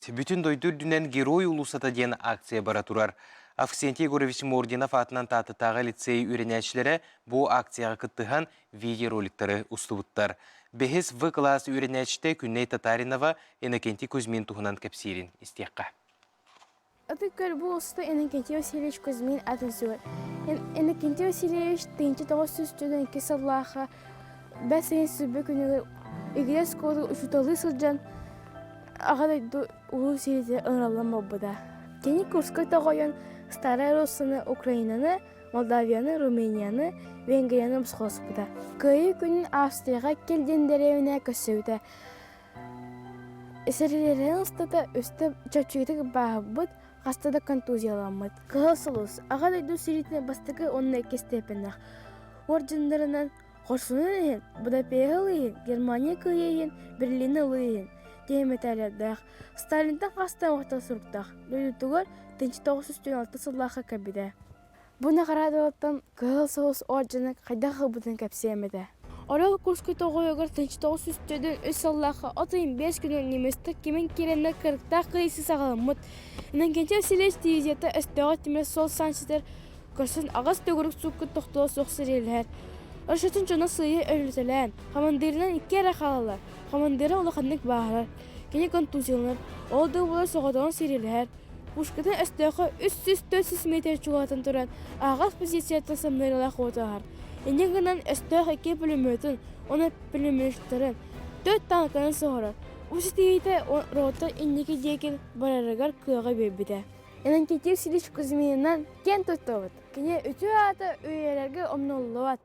Бүтін дойдыр дүнен герой улусата ден акция бара турар. Авксентий Егорович Мординов атынан татытағы лицей үйренәшілері бұл акцияға кыттыған видеороликтары ұстыбыттар. Бехес В класс үйренәшіте Күнней Татаринова Энекенти Кузьмин туғынан кәпсерін істеққа. Отыккөр бұл ұсты Энекенти Васильевич Кузьмин атызуыр. Энекенти Васильевич тыйынчы 902 саллаға бәсейін сүрбі күнігір игілес коду ұшуталы сылжан ағадайды ұлы середе ыңралама бұда. Кені Курскай тағайын Старая Руссаны, Украинаны, Молдавияны, Руменияны, Венгрияны мұсқос бұда. Көйі күнін Австрияға келден дәревіне көсеуді. Сәрелерін ұстата өсті чөпчігітігі бағы бұд, қастада контузияламыд. Қығылсылыз, ағадайды серетіне бастығы онына кестепенақ. Ордендарынан Қорсуны еген, Будапеғыл еген, Германия көй еген, Берлины ұлы еген. Дейметәлердәқ. Сталинтан қастан оқтал сұрықтақ. Лөлітігір 1906 сыллаққа кәбіде. Бұны қарадылықтан қығыл соғыс ордені қайдағы бұдың кәпсемеді. Орал Курскай тоғойығыр 1903 сыллаққа 35 күнін неместік кемен керені кіріктақ қиысы сағалымыд. Энекенти Васильевич дивизияты өстіға темір сол санчетер көрсін ағас төгірік сұққы тоқтылы соқсыр елер. Ұршатын жона сыйы өлітілән. Командирінен 2 әрі қалалар. Командирі ұлықанлық бағырар. Кені контузиялар. Олды бұлар соғадығын серелер. Пушкатын өстіға 300-400 метр чуғатын тұран ағас позицияты самнайрала қотығар. Енен ғынан өстіға 2 пулеметін, оны пулеметтерін, 4 танканын соғырар. Осы тегейті рота енекі дейкен барарығар күйіға бейбіде. Энекенти Васильевич Кузьминнан кен тұттығыд. Кені үті аты өйелерге омнолуат.